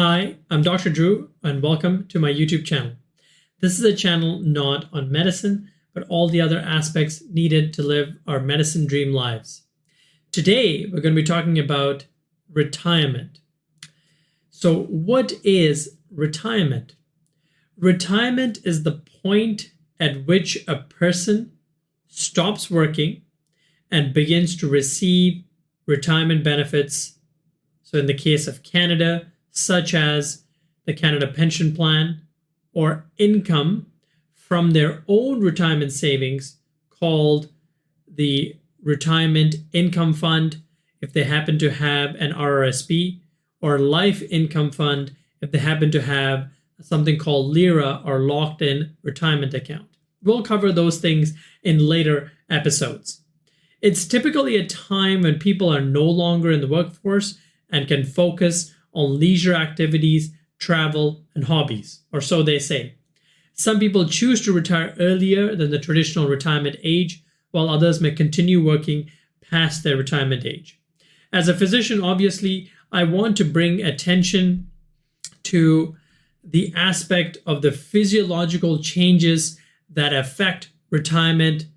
Hi, I'm Dr. Druv, and welcome to my YouTube channel. This is a channel not on medicine, but all the other aspects needed to live our medicine dream lives. Today, we're going to be talking about retirement. So, what is retirement? Retirement is the point at which a person stops working and begins to receive retirement benefits. So, in the case of Canada, such as the Canada Pension Plan, or income from their own retirement savings called the Retirement Income Fund if they happen to have an RRSP, or Life Income Fund if they happen to have something called LIRA, or Locked In Retirement Account. We'll cover those things in later episodes. It's typically a time when people are no longer in the workforce and can focus on leisure activities, travel, and hobbies, or so they say. Some people choose to retire earlier than the traditional retirement age, while others may continue working past their retirement age. As a physician, obviously, I want to bring attention to the aspect of the physiological changes that affect retirement,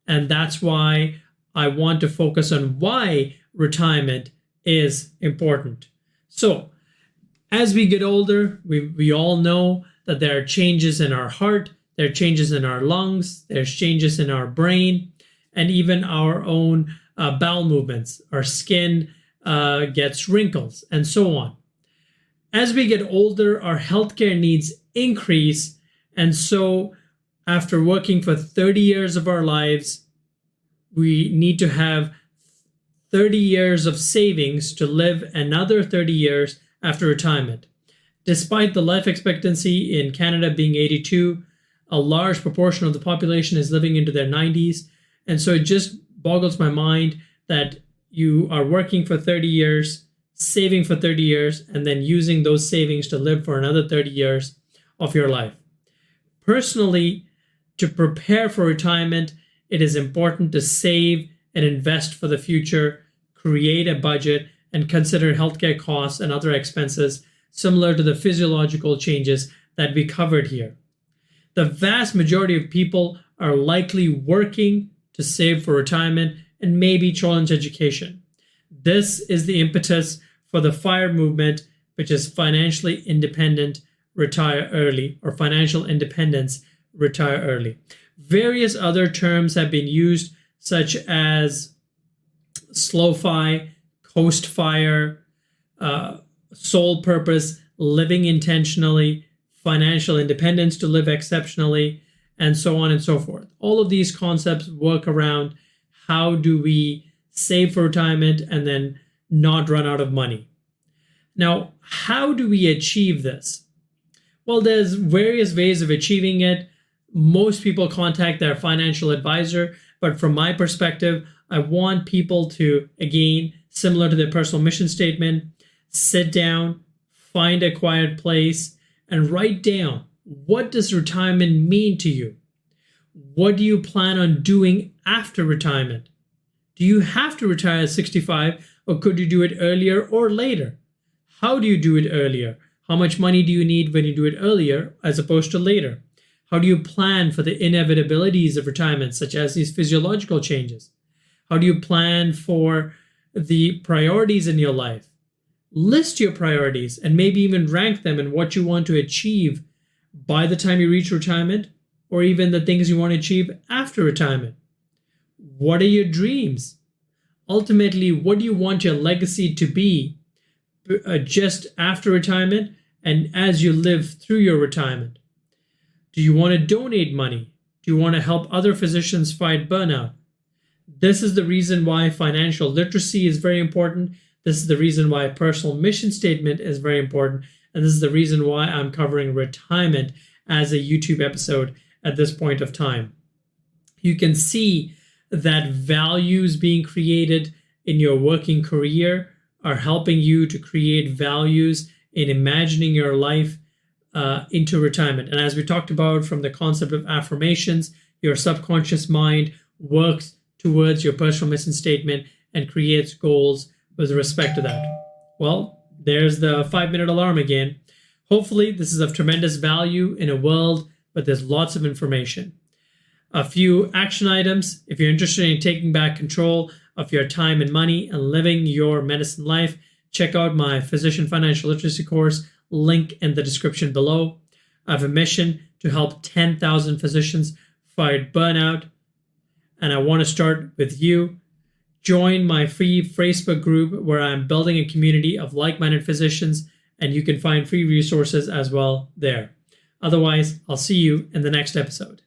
and that's why I want to focus on why retirement is important. So, as we get older, we all know that there are changes in our heart, there are changes in our lungs, there's changes in our brain, and even our own bowel movements. Our skin gets wrinkles, and so on. As we get older, our healthcare needs increase, and so after working for 30 years of our lives, we need to have 30 years of savings to live another 30 years after retirement. Despite the life expectancy in Canada being 82, a large proportion of the population is living into their 90s. And so it just boggles my mind that you are working for 30 years, saving for 30 years, and then using those savings to live for another 30 years of your life. Personally, to prepare for retirement, it is important to save and invest for the future, create a budget, and consider healthcare costs and other expenses similar to the physiological changes that we covered here. The vast majority of people are likely working to save for retirement and maybe children's education. This is the impetus for the FIRE movement, which is Financially Independent Retire Early, or Financial Independence Retire Early. Various other terms have been used, such as SLOFI, Coast FIRE, sole purpose, living intentionally, financial independence to live exceptionally, and so on and so forth. All of these concepts work around how do we save for retirement and then not run out of money. Now, how do we achieve this? Well, there's various ways of achieving it. Most people contact their financial advisor, but from my perspective, I want people to, again, similar to their personal mission statement, sit down, find a quiet place, and write down, what does retirement mean to you? What do you plan on doing after retirement? Do you have to retire at 65, or could you do it earlier or later? How do you do it earlier? How much money do you need when you do it earlier as opposed to later? How do you plan for the inevitabilities of retirement, such as these physiological changes? How do you plan for the priorities in your life? List your priorities and maybe even rank them in what you want to achieve by the time you reach retirement, or even the things you want to achieve after retirement. What are your dreams? Ultimately, what do you want your legacy to be just after retirement and as you live through your retirement? Do you want to donate money? Do you want to help other physicians fight burnout? This is the reason why financial literacy is very important. This is the reason why a personal mission statement is very important. And this is the reason why I'm covering retirement as a YouTube episode at this point of time. You can see that values being created in your working career are helping you to create values in imagining your life into retirement. And as we talked about from the concept of affirmations, your subconscious mind works towards your personal mission statement and creates goals with respect to that. Well, there's the 5-minute alarm again. Hopefully, this is of tremendous value in a world where there's lots of information. A few action items. If you're interested in taking back control of your time and money and living your medicine life, check out my Physician Financial Literacy course, link in the description below. I have a mission to help 10,000 physicians fight burnout, and I want to start with you. Join my free Facebook group where I'm building a community of like-minded physicians, and you can find free resources as well there. Otherwise, I'll see you in the next episode.